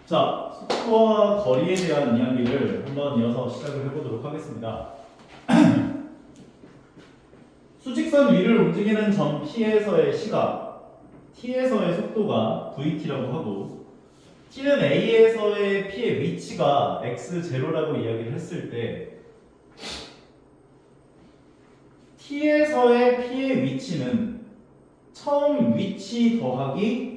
자, 속도와 거리에 대한 이야기를 한번 이어서 시작을 해보도록 하겠습니다. 수직선 위를 움직이는 점 P에서의 시각, T에서의 속도가 VT라고 하고 T는 A에서의 P의 위치가 X0라고 이야기를 했을 때 T에서의 P의 위치는 처음 위치 더하기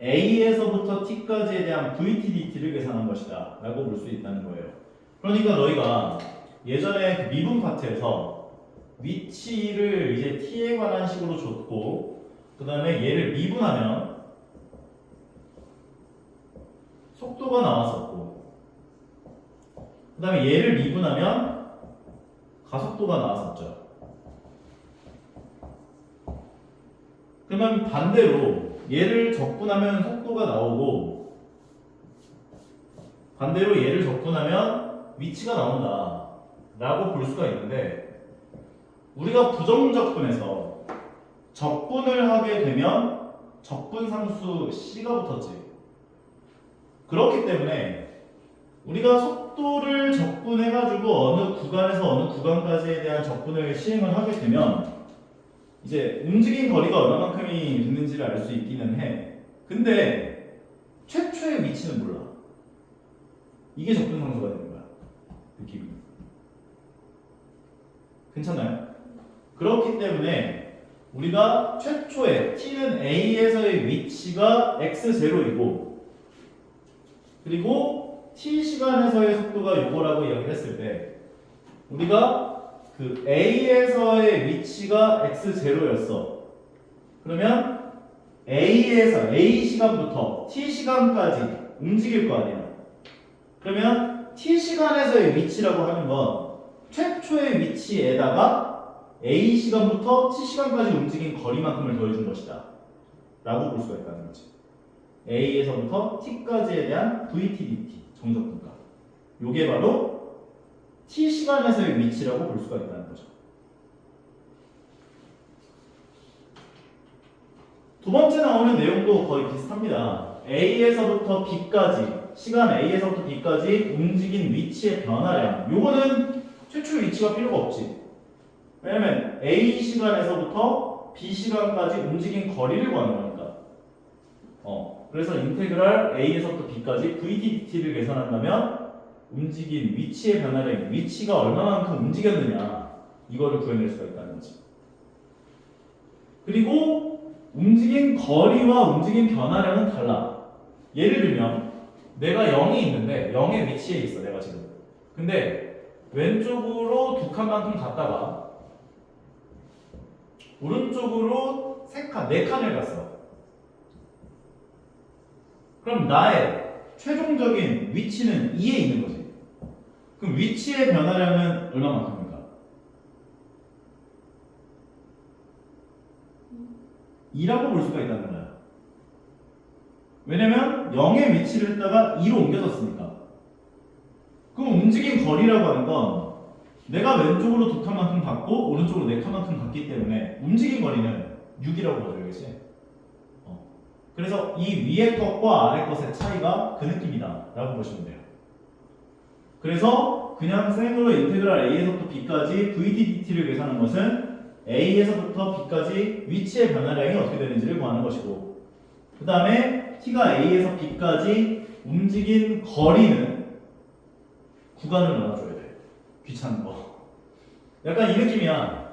A에서부터 T까지에 대한 VT, DT를 계산한 것이다 라고 볼 수 있다는 거예요. 그러니까 너희가 예전에 그 미분 파트에서 위치를 이제 T에 관한 식으로 줬고 그 다음에 얘를 미분하면 속도가 나왔었고 그 다음에 얘를 미분하면 가속도가 나왔었죠. 그러면 반대로 얘를 적분하면 속도가 나오고 반대로 얘를 적분하면 위치가 나온다 라고 볼 수가 있는데 우리가 부정적분에서 적분을 하게 되면 적분상수 C가 붙었지. 그렇기 때문에 우리가 속도를 적분해가지고 어느 구간에서 어느 구간까지에 대한 적분을 시행을 하게 되면 이제 움직인 거리가 얼마만큼이 됐는지를 알 수 있기는 해. 근데 최초의 위치는 몰라. 이게 적분상수가 되는 거야. 느낌이. 괜찮나요? 그렇기 때문에 우리가 최초의 T는 A에서의 위치가 X0이고 그리고 T시간에서의 속도가 요거라고 이야기를 했을 때 우리가 그 A에서의 위치가 X0였어. 그러면 A에서 A시간부터 T시간까지 움직일 거 아니야. 그러면 T시간에서의 위치라고 하는 건 최초의 위치에다가 A시간부터 T시간까지 움직인 거리만큼을 더해준 것이다 라고 볼 수가 있다는 거지. A에서부터 T까지에 대한 VT, DT 정적분값. 요게 바로 T시간에서의 위치라고 볼 수가 있다는 거죠. 두 번째 나오는 내용도 거의 비슷합니다. A에서부터 B까지, 시간 A에서부터 B까지 움직인 위치의 변화량. 요거는 최초의 위치가 필요가 없지. 왜냐면 A 시간에서부터 B 시간까지 움직인 거리를 구하는 거니까. 그래서 인테그랄 A에서부터 B까지 VT, DT를 계산한다면 움직인 위치의 변화량, 위치가 얼마만큼 움직였느냐 이거를 구해낼 수가 있다는 거지. 그리고 움직인 거리와 움직인 변화량은 달라. 예를 들면 내가 0이 있는데 0의 위치에 있어 내가 지금. 근데 왼쪽으로 두 칸만큼 갔다가 오른쪽으로 네 칸을 갔어. 그럼 나의 최종적인 위치는 2에 있는 거지. 그럼 위치의 변화량은 얼마만큼입니까? 2라고 볼 수가 있다는 거야. 왜냐면 0의 위치를 했다가 2로 옮겨졌으니까. 그럼 움직인 거리라고 하는 건 내가 왼쪽으로 두 칸만큼 갔고 오른쪽으로 네 칸만큼 갔기 때문에 움직인 거리는 6이라고 봐줘야겠지. 그래서 이 위의 것과 아래 것의 차이가 그 느낌이다 라고 보시면 돼요. 그래서 그냥 생으로 인테그랄 A에서부터 B까지 VT, DT를 계산한 것은 A에서부터 B까지 위치의 변화량이 어떻게 되는지를 구하는 것이고 그 다음에 T가 A에서 B까지 움직인 거리는 구간을 나눠줘야 돼. 귀찮은 거. 약간 이 느낌이야.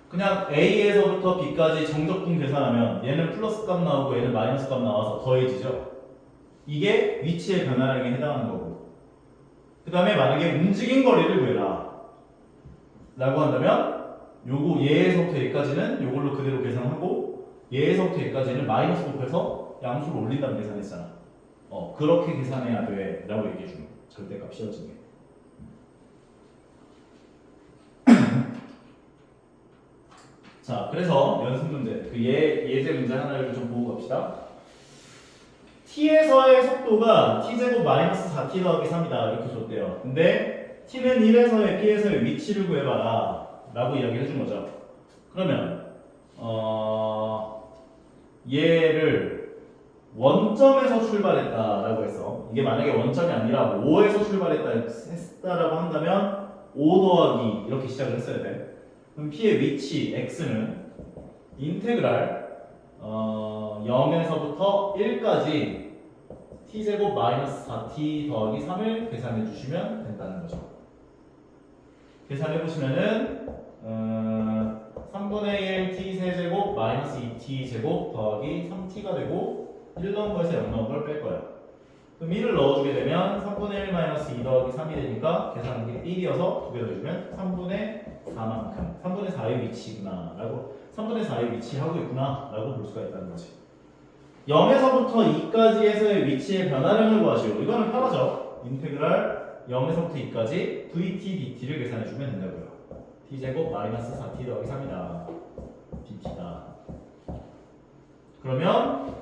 그냥 A에서부터 B까지 정적분 계산하면 얘는 플러스 값 나오고 얘는 마이너스 값 나와서 더해지죠. 이게 위치의 변화량에 해당하는 거고 그 다음에 만약에 움직인 거리를 구해라 라고 한다면 요거 얘에서부터 얘까지는 요걸로 그대로 계산하고 얘에서부터 얘까지는 마이너스 곱해서 양수를 올린다는 계산했잖아. 그렇게 계산해야 돼 라고 얘기해주는 거야. 절대값 씌워지게. 자, 그래서 연습 문제, 그 예제 문제 하나를 좀 보고 갑시다. T에서의 속도가 T제곱 마이너스 4T 더하기 3이다 이렇게 줬대요. 근데 T는 1에서의 P에서의 위치를 구해봐라 라고 이야기를 해준 거죠. 그러면 얘를 원점에서 출발했다라고 했어. 이게 만약에 원점이 아니라 5에서 출발했다라고 한다면 5 더하기 이렇게 시작을 했어야 돼. 그럼 P의 위치 x는 인테그랄 0에서부터 1까지 t제곱 마이너스 4t 더하기 3을 계산해 주시면 된다는 거죠. 계산해 보시면은 3분의 1 t 세제곱 마이너스 2t 제곱 더하기 3t가 되고 1 넣은 거에서 0 넣은 걸 뺄 거야. 그럼 1을 넣어주게 되면 3분의 1 마이너스 2 더하기 3이 되니까 계산한 게 1이어서 두 개 더해주면 3분의 4만큼 3분의 4의 위치구나 라고 3분의 4의 위치하고 있구나 라고 볼 수가 있다는 거지. 0에서부터 2까지에서의 위치의 변화량을 구하시오. 이거는 편하죠. 인테그랄 0에서부터 2까지 vt dt를 계산해주면 된다고요. t제곱 마이너스 4t 더하기 3이다. dt다. 그러면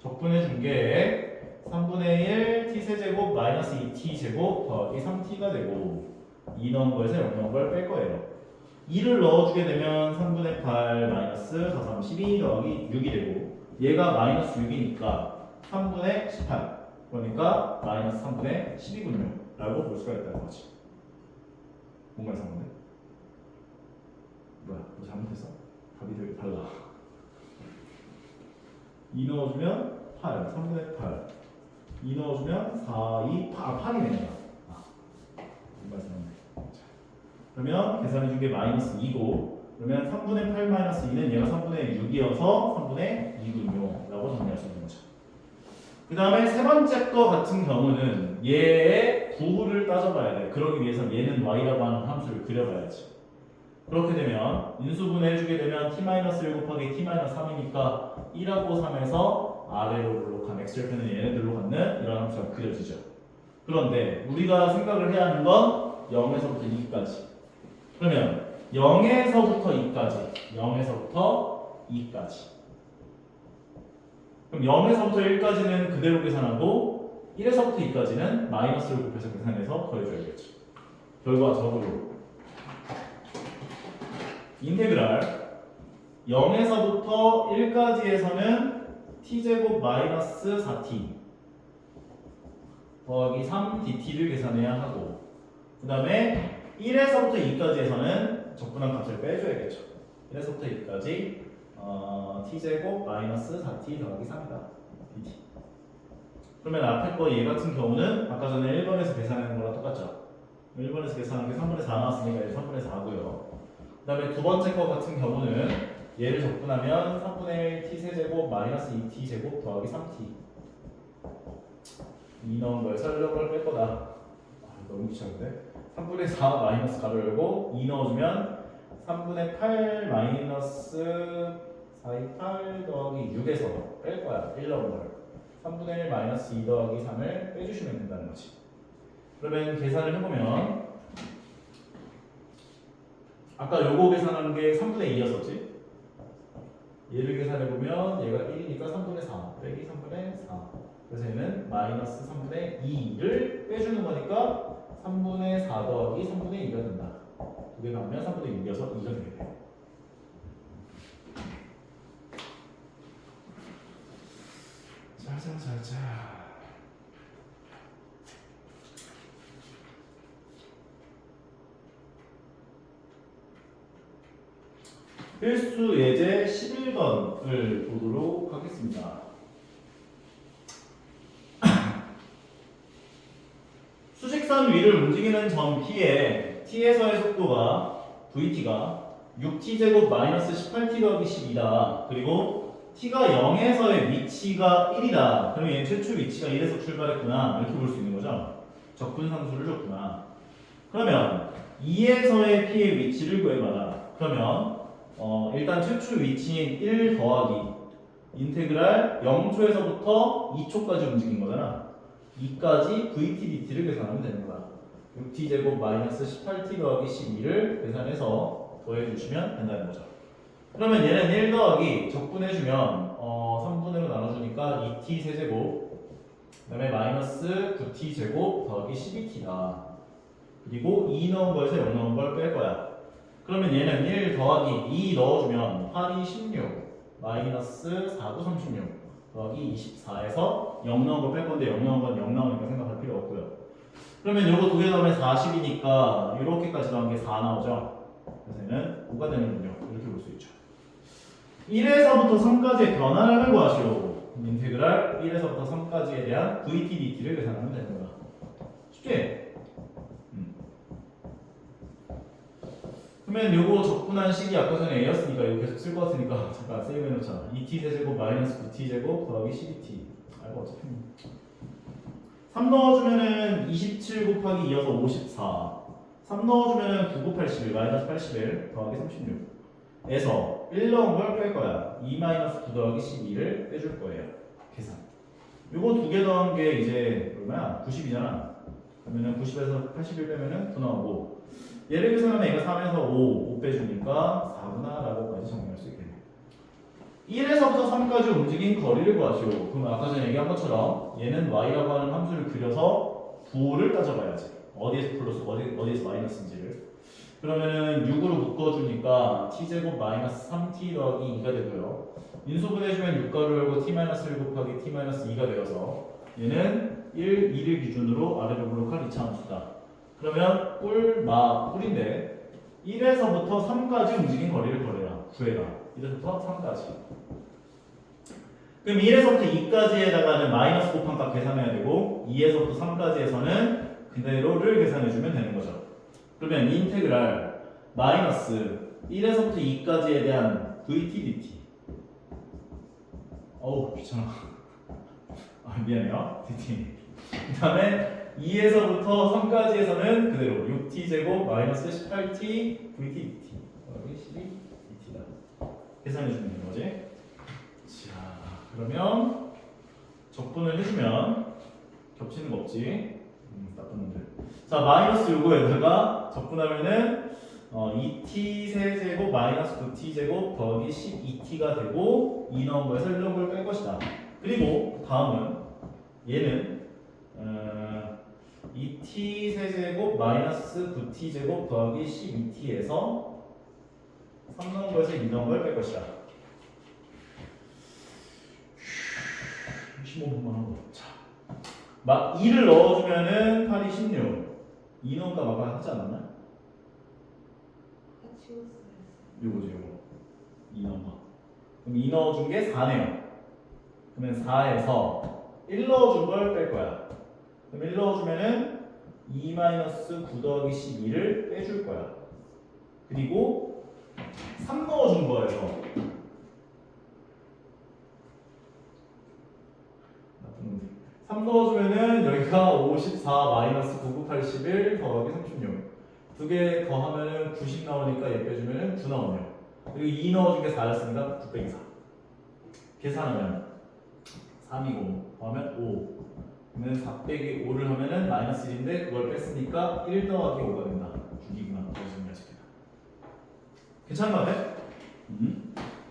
적분해준 게 3분의 1 t 세제곱 마이너스 2t 제곱 더하기 3t가 되고 2 넣은 거에서 0 넣은 걸 뺄 거예요. 2를 넣어주게 되면 3분의 8 마이너스 4, 3, 12 더하기 6이 되고 얘가 마이너스 6이니까 3분의 18 그러니까 마이너스 3분의 12군요 라고 볼 수가 있다는 거지. 뭔가 이상한데? 뭐야? 뭐 잘못했어? 답이 되게 달라. 2 넣어주면 8 3분의 8 2 넣어주면 4, 2, 8이네요. 뭔가 이상한데. 그러면 계산해준 게 마이너스 2고 그러면 3분의 8 마이너스 2는 얘가 3분의 6이어서 3분의 2군요 라고 정리할 수 있는 거죠. 그 다음에 세 번째 거 같은 경우는 얘의 부호를 따져봐야 돼. 그러기 위해서 얘는 y라고 하는 함수를 그려봐야지. 그렇게 되면 인수분해 해주게 되면 t-1 곱하기 t-3이니까 1하고 3에서 아래로 블록한 x절편은 얘네들로 갖는 이런 함수가 그려지죠. 그런데 우리가 생각을 해야 하는 건 0에서부터 2까지. 그러면 0에서부터 2까지, 0에서부터 2까지. 그럼 0에서부터 1까지는 그대로 계산하고 1에서부터 2까지는 마이너스를 곱해서 계산해서 더해줘야겠죠. 결과적으로 인테그랄 0에서부터 1까지에서는 t제곱 마이너스 4t 더하기 3 dt를 계산해야 하고 그 다음에 1에서부터 2까지에서는 적분한 값을 빼줘야겠죠. 1에서부터 2까지 t제곱 마이너스 4t 더하기 3이다. dt. 그러면 앞에 거 얘 같은 경우는 아까 전에 1번에서 계산하는 거랑 똑같죠. 1번에서 계산한 게 3분의 4 나왔으니까 이제 3분의 4고요. 그 다음에 두 번째 거 같은 경우는 얘를 적분하면 3분의 1 t 세제곱 마이너스 2t 제곱 더하기 3t 2 넣은 거에 설명을 뺄 거다. 너무 귀찮은데? 3분의 4 마이너스 가로 열고 2 넣어주면 3분의 8 마이너스 4의 8 더하기 6에서 뺄 거야. 1 넣은 걸 3분의 1 마이너스 2 더하기 3을 빼주시면 된다는 거지. 그러면 계산을 해보면 아까 요거 계산하는 게 3분의 2였었지? 얘를 계산해보면 얘가 1이니까 3분의 4 빼기 3분의 4 그래서 얘는 마이너스 3분의 2를 빼주는 거니까 3분의 4 더하기 3분의 2가 된다. 두 개 나오면 3분의 6이어서 2가 되게 돼. 자자자자. 필수 예제 11번을 보도록 하겠습니다. 수직선 위를 움직이는 점 P에 T에서의 속도가 VT가 6T제곱 마이너스 18T 더하기 12다. 그리고 T가 0에서의 위치가 1이다. 그러면 얘 최초 위치가 1에서 출발했구나. 이렇게 볼 수 있는 거죠. 적분상수를 줬구나. 그러면 2에서의 P의 위치를 구해봐라. 그러면 일단 최초 위치인 1 더하기 인테그랄 0초에서부터 2초까지 움직인 거잖아. 2까지 VT dt를 계산하면 되는 거야. 6t제곱 마이너스 18t 더하기 12를 계산해서 더해주시면 된다는 거죠. 그러면 얘는 1 더하기 적분해주면 3분의로 나눠주니까 2t 세제곱 그 다음에 마이너스 9t 제곱 더하기 12t다. 그리고 2 넣은 거에서 0 넣은 걸 뺄 거야. 그러면 얘는 1 더하기 2 넣어주면 8이 16 마이너스 4, 9, 36 더하기 24에서 0 나온 거 뺄 건데 0 나온 건 0 나오니까 생각할 필요 없고요. 그러면 요거 두 개 더하면 40이니까 이렇게까지 더한 게 4 나오죠. 그래서 얘는 5가 되는군요. 이렇게 볼 수 있죠. 1에서부터 3까지의 변화량을 구하시오. 인테그랄 1에서부터 3까지에 대한 VT, DT를 계산하면 되는 거야. 쉽지? 그러면 요거 적분한 식이 아까 전에 A였으니까 이거 계속 쓸 것 같으니까 잠깐 세이브 해놓자. 2t 세제곱 마이너스 9t 제곱 더하기 12t. 알고 어차피 3 넣어주면은 27 곱하기 2여서 54. 3 넣어주면은 9 곱하기 81 마이너스 81 더하기 36 에서 1 넣은 걸 뺄 거야. 2 마이너스 9 더하기 12를 빼줄 거예요. 계산. 요거 두 개 더한 게 이제 얼마야? 90이잖아. 그러면은 90에서 81 빼면은 9 나오고, 얘를 계산하면 얘가 3에서 5 빼주니까 4구나 라고까지 정리할 수 있겠네요. 1에서부터 3까지 움직인 거리를 구하시오. 그럼 아까 전에 얘기한 것처럼 얘는 y라고 하는 함수를 그려서 부호를 따져봐야지. 어디에서 플러스 어디에서 마이너스인지를. 그러면은 6으로 묶어주니까 t제곱 마이너스 3t 더하기 2가 되고요. 인수분해주면 6가로 열고 t 마이너스 1 곱하기 t 마이너스 2가 되어서 얘는 1, 2를 기준으로 아래로 블록할 2차 함수다. 그러면 꿀인데 1에서부터 3까지 움직인 거리를 구해라. 1에서부터 3까지. 그럼 1에서부터 2까지에다가는 마이너스 곱한 값 계산해야 되고 2에서부터 3까지에서는 그대로를 계산해주면 되는 거죠. 그러면 인테그랄 마이너스 1에서부터 2까지에 대한 VT, DT. 어우 귀찮아. 미안해요. DT. 그 다음에 2에서부터 3까지에서는 그대로 6t 제곱 마이너스 18t VT, DT. 여기 12dt다. 계산해주면 되는 거지. 자, 그러면 적분을 해주면 겹치는 거 없지. 나쁜 놈들. 자, 마이너스 요거에다가 적분하면은 2t 세제곱 마이너스 9t 제곱 더하기 12t가 되고 2 넣은 거에서 1 넣은 걸 뺄 것이다. 그리고 다음은 얘는 2t 세제곱 마이너스 9t 제곱 더하기 12t에서 3 넣은 거에서 2 넣은 걸 뺄 것이다. 15분만 하고. 자, 막 2를 넣어주면은 8이 16. 2 넣은 값 아까 하지 않았나? 요거지 요거. 2 넣은 거. 그럼 2 넣어준 게 4네요. 그러면 4에서 1 넣어준 걸 뺄 거야. 그럼 1 넣어주면은 2 마이너스 9 더하기 12를 빼줄 거야. 그리고 3 넣어준 거에서 3 넣어주면은 여기가 54 마이너스 9 곱하기 11 더하기 36. 두 개 더하면은 90 나오니까 얘 빼주면은 9 나오네요. 그리고 2 넣어준 게 4였으니까 9 빼기 4. 계산하면 3이고 더하면 5. 그러면 4 빼기 5를 하면은 마이너스 1인데 그걸 뺐으니까 1 더하기 5가 된다. 6이구나. 괜찮은 거 같아?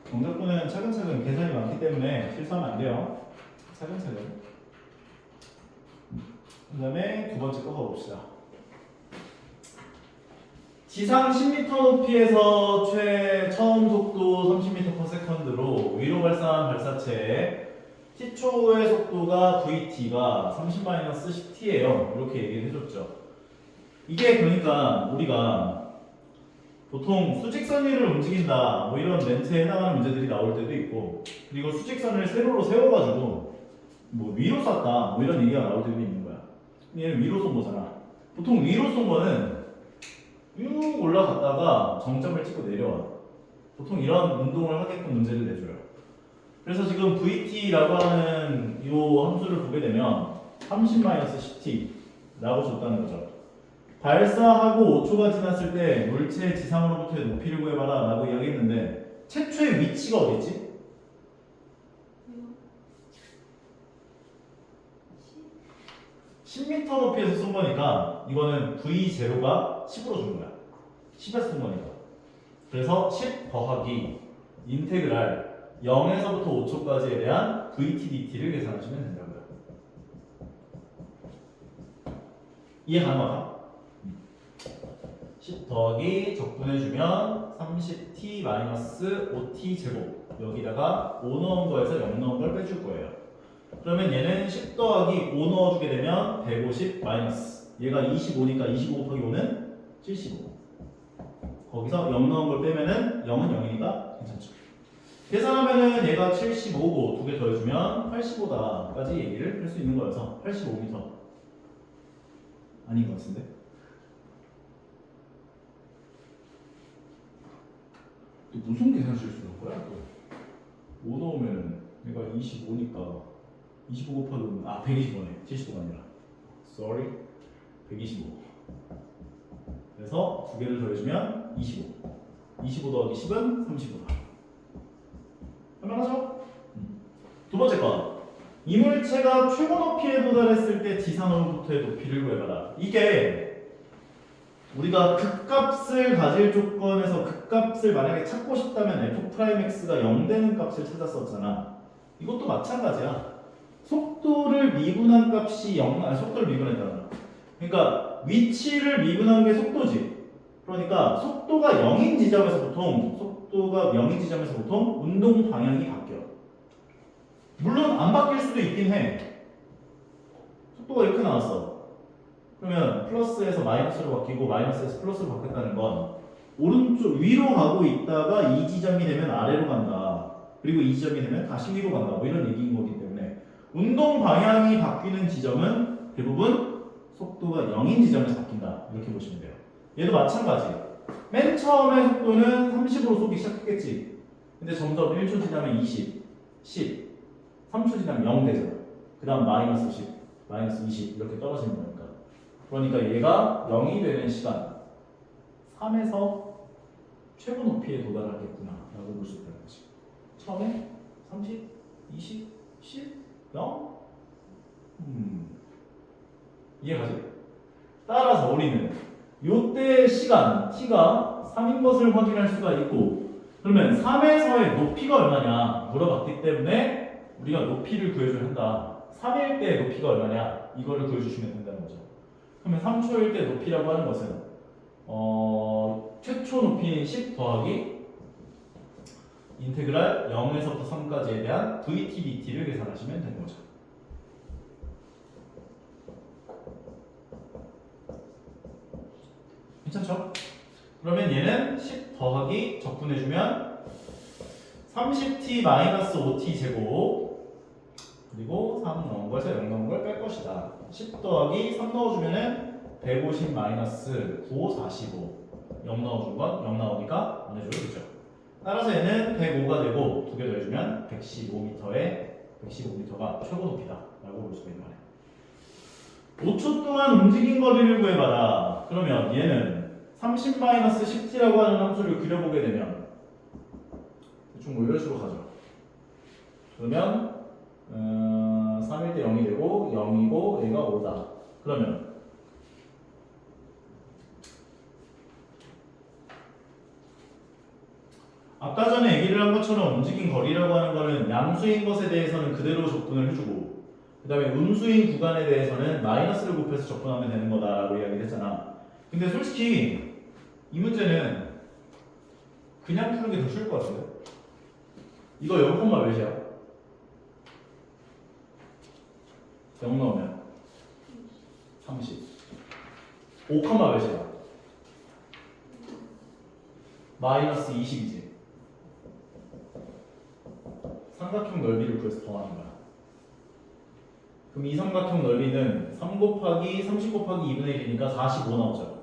정답분은 차근차근 계산이 많기 때문에 실수하면 안 돼요. 차근차근. 그 다음에 두 번째 거 가봅시다. 지상 10m 높이에서 처음 속도 30m/s로 위로 발사한 발사체의 t초의 속도가 vt가 30-10t예요. 이렇게 얘기를 해줬죠. 이게 그러니까 우리가 보통 수직선 위를 움직인다 뭐 이런 멘트에 해당하는 문제들이 나올 때도 있고, 그리고 수직선을 세로로 세워가지고 뭐 위로 쐈다 뭐 이런 얘기가 나올 때도 있는 거야. 얘는 위로 쏜 거잖아. 보통 위로 쏜 거는 쭉 올라갔다가 정점을 찍고 내려와. 보통 이런 운동을 하게끔 문제를 내줘요. 그래서 지금 VT라고 하는 이 함수를 보게 되면 30-10t라고 줬다는 거죠. 발사하고 5초가 지났을 때 물체 지상으로부터의 높이를 구해봐라 라고 이야기했는데 최초의 위치가 어딨지? 10m 높이에서 쏜 거니까 이거는 V0가 10으로 준 거야. 10에서 쏜 거니까. 그래서 10 더하기 인테그랄 0에서부터 5초까지에 대한 VT, DT를 계산하시면 된다고요. 이해 가능하다? 10 더하기 적분해주면 30t 마이너스 5t 제곱 여기다가 5 넣은 거에서 0 넣은 걸 빼줄 거예요. 그러면 얘는 10 더하기 5 넣어주게 되면 150 마이너스. 얘가 25니까 25 곱하기 5는 75. 거기서 0 넣은 걸 빼면은 0은 0이니까 괜찮죠. 계산하면은 얘가 75고 두 개 더해주면 85다까지 얘기를 할 수 있는 거여서 85m. 아닌 것 같은데? 또 무슨 계산 실수를 한 거야? 또 5 넣으면 얘가 25니까 25 곱하기 5는 125네. 75가 아니라 sorry 125. 그래서 두 개를 더해주면 25. 25 더하기 10은 35다. 할만하죠? 두 번째 건 이물체가 최고 높이에 도달했을 때 지상으로부터의 높이를 구해봐라. 이게 우리가 극값을 가질 조건에서 극값을 만약에 찾고 싶다면 f'x가 0 되는 값을 찾았었잖아. 이것도 마찬가지야. 속도를 미분한 값이 0, 속도를 미분했잖아. 그러니까 위치를 미분한 게 속도지. 그러니까 속도가 0인 지점에서 보통 운동 방향이 바뀌어. 물론 안 바뀔 수도 있긴 해. 속도가 이렇게 나왔어. 그러면 플러스에서 마이너스로 바뀌고 마이너스에서 플러스로 바뀌었다는 건 오른쪽 위로 가고 있다가 이 지점이 되면 아래로 간다. 그리고 이 지점이 되면 다시 위로 간다. 뭐 이런 얘기인 거기 때문에 운동 방향이 바뀌는 지점은 대부분 속도가 0인 지점에서 바뀐다. 이렇게 보시면 돼요. 얘도 마찬가지. 맨 처음에 속도는 30으로 쏘기 시작했겠지. 근데 점점 1초 지나면 20, 10, 3초 지나면 0 되잖아. 그 다음 마이너스 10, 마이너스 20 이렇게 떨어지는 거니까. 그러니까 얘가 0이 되는 시간 3에서 최고 높이에 도달하겠구나 라고 볼 수 있다는 거지. 처음에 30, 20, 10, 0? 이해가지? 따라서 우리는 요때 시간 t가 3인 것을 확인할 수가 있고, 그러면 3에서의 높이가 얼마냐 물어봤기 때문에 우리가 높이를 구해줘야 한다. 3일 때 높이가 얼마냐 이거를 구해주시면 된다는 거죠. 그러면 3초일 때 높이라고 하는 것은 최초 높이는 10 더하기 인테그랄 0에서부터 3까지에 대한 vt dt를 계산하시면 되는 거죠. 괜찮죠? 그러면 얘는 10 더하기 적분해주면 30t-5t 제곱 그리고 3 넣은 거에서 0 넣은 걸 뺄 것이다. 10 더하기 3 넣어주면은 150 마이너스 9, 45 0 넣어준 건 0 나오니까 안 해줘도 되죠. 따라서 얘는 105가 되고 두 개 더해주면 115m가 최고 높이다 라고 볼 수가 있는 거예요. 5초 동안 움직인 거리를 구해봐라. 그러면 얘는 30-10t라고 하는 함수를 그려보게 되면 대충 뭐 이런 식으로 가죠. 그러면 3일 때 0이 되고 0이고 얘가 5다. 그러면 아까 전에 얘기를 한 것처럼 움직인 거리라고 하는 거는 양수인 것에 대해서는 그대로 접근을 해주고 그 다음에 음수인 구간에 대해서는 마이너스를 곱해서 접근하면 되는 거다라고 이야기를 했잖아. 근데 솔직히 이 문제는 그냥 푸는 게 더 쉬울 것 같아요. 이거 0, 몇이야? 0 넣으면 30 5, 몇이야? 마이너스 20이지. 삼각형 넓이를 구해서 더하는 거야. 그럼 이 삼각형 넓이는 3 곱하기 30 곱하기 2분의 1이니까 45 나오죠.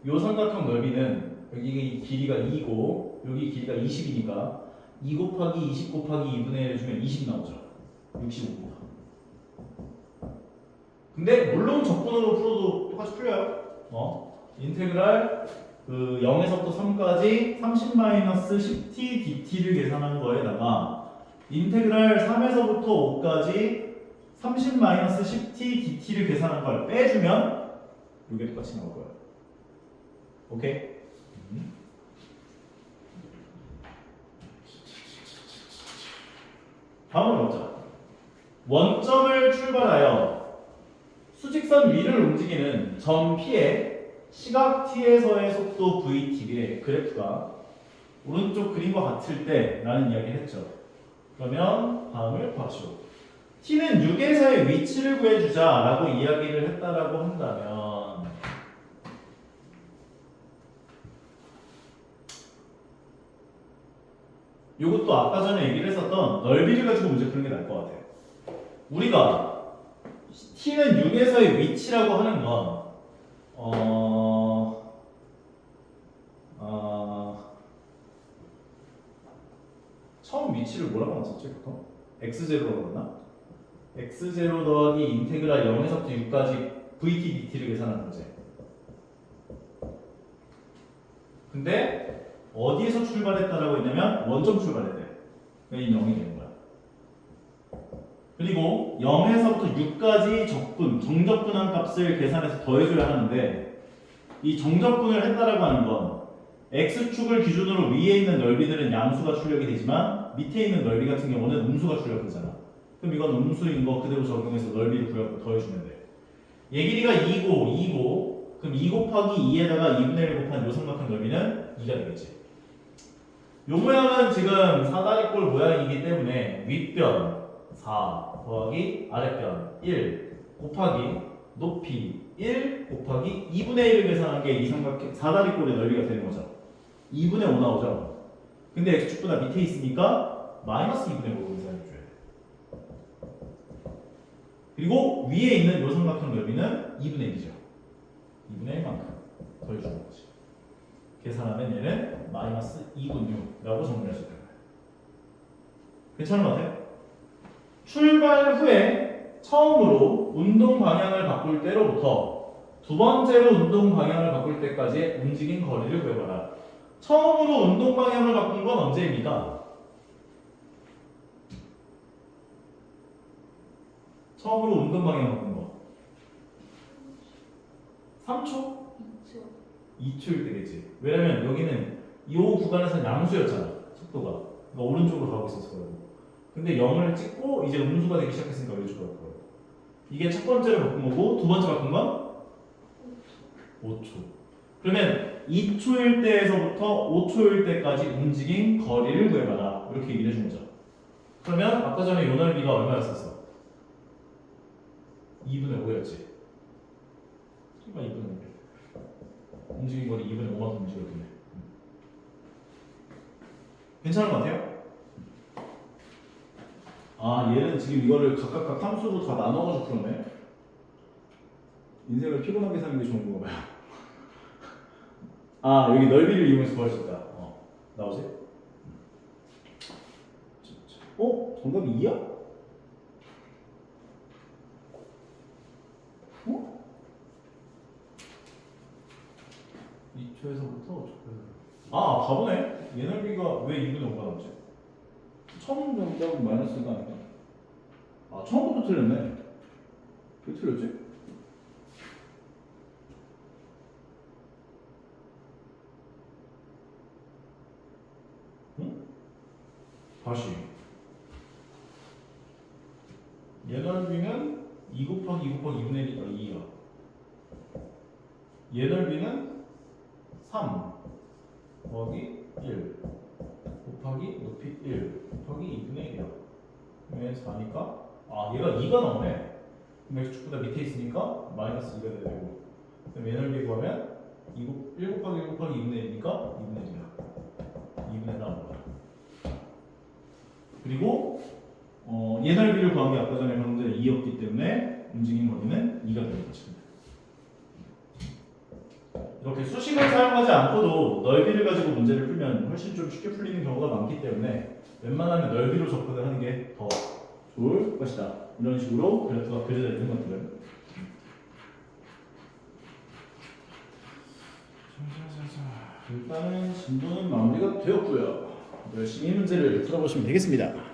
이 삼각형 넓이는 여기 길이가 2고 여기 길이가 20이니까 2 곱하기 20 곱하기 2분의 1 해주면 20 나오죠. 65입니다. 근데 물론 적분으로 풀어도 똑같이 풀려요. 인테그랄 0에서부터 3까지 30-10t dt를 계산한 거에다가 인테그랄 3에서부터 5까지 30-10t dt를 계산한 걸 빼주면 이게 똑같이 나올 거예요. 오케이? 다음으로 보자. 원점을 출발하여 수직선 위를 움직이는 점 P의 시각 t에서의 속도 vt의 그래프가 오른쪽 그림과 같을 때 라는 이야기를 했죠. 그러면 다음을 봐시오. t는 6에서의 위치를 구해주자 라고 이야기를 했다라고 한다면 이것도 아까 전에 얘기를 했었던 넓이를 가지고 문제 푸는 게 나을 것 같아요. 우리가 t는 6에서의 위치라고 하는 건 처음 위치를 뭐라고 나눴었지 보통? x0라고 그러나? x0 더하기 인테그랄 0에서부터 6까지 vt dt를 계산하는 문제. 근데 어디에서 출발했다라고 했냐면 원점 출발했대. 그러니까 0이 되는 거야. 그리고 0에서부터 6까지 적분, 정적분한 값을 계산해서 더해줘야 하는데 이 정적분을 했다라고 하는 건 x축을 기준으로 위에 있는 넓이들은 양수가 출력이 되지만 밑에 있는 넓이 같은 경우는 음수가 출력되잖아. 그럼 이건 음수인 거 그대로 적용해서 넓이를 구하고 더해주면 돼. 얘 길이가 2고 그럼 2 곱하기 2에다가 2분의 1 곱한 요 삼각형 넓이는 2가 되겠지. 요 모양은 지금 사다리꼴 모양이기 때문에 윗변 4 더하기 아랫변 1 곱하기 높이 1 곱하기 2분의 1을 계산한 게 이 삼각형 사다리꼴의 넓이가 되는 거죠. 2분의 5 나오죠. 근데 x축보다 밑에 있으니까 마이너스 2분의 5로 계산해줘야 돼. 그리고 위에 있는 요 삼각형 넓이는 2분의 1이죠. 2분의 1만큼 더해주는 거지. 계산하면 얘는 마이너스 2분유라고 정리할 수 있는 거예요. 괜찮은 것 같아요? 출발 후에 처음으로 운동 방향을 바꿀 때로부터 두 번째로 운동 방향을 바꿀 때까지의 움직인 거리를 구해봐라. 처음으로 운동 방향을 바꾼 건 언제입니까? 처음으로 운동 방향 바꾼 거 3초? 2초일 때겠지. 왜냐면 여기는 이 구간에서는 양수였잖아. 속도가. 그러니까 오른쪽으로 가고 있었을 거라고. 근데 0을 찍고 이제 음수가 되기 시작했으니까 왼쪽으로 갈 거예요. 이게 첫 번째로 바꾼 거고 두 번째 바꾼 건 5초. 그러면 2초일 때에서부터 5초일 때까지 움직인 거리를 구해봐라. 이렇게 얘기를 해준 거죠. 그러면 아까 전에 요 넓이가 얼마였었어? 2분의 5였지. 그러니까 2분의 5. 움직인 거리 2분의 5만큼 움직였겠네. 괜찮은 것 같아요? 아, 얘는 지금 이거를 각각 함수로 다 나눠가지고 풀었네. 인생을 피곤하게 사는 게 좋은 건가 봐요. 아, 여기 넓이를 이용해서 구할 수 있다. 나오지? 정답이 2야? 어? 2초에서부터 5초까지. 아, 바보네. 얘 넓이가 왜 2분의 5가 나오지? 처음 정답은 마이너스가 아닌가? 아, 처음부터 틀렸네. 왜 틀렸지? 응? 다시. 얘 넓이는 2 곱하기 2 곱하기 2분의 1이니까 2야. 얘 넓이는 3 더하기 1 곱하기 높이 1 곱하기 2분의 1이야. 그러면 4니까 얘가 2가 나오네. 그럼 x축보다 밑에 있으니까 마이너스 2가 돼야 되고 그럼 얘 넓이 구하면 1 곱하기 1 곱하기 2분의 1이니까 2분의 1이야. 2분의 1 나온 거야. 그리고 얘 넓이를 구한 게 아까 전에 방금 전에 2였기 때문에 움직인 거리는 2가 되는 거지. 이렇게 수식을 사용하지 않고도 넓이를 가지고 문제를 풀면 훨씬 좀 쉽게 풀리는 경우가 많기 때문에 웬만하면 넓이로 접근을 하는 게 더 좋을 것이다. 이런 식으로 그래프가 그려져 있는 것들은 일단은 진도는 마무리가 되었고요. 열심히 문제를 풀어보시면 되겠습니다.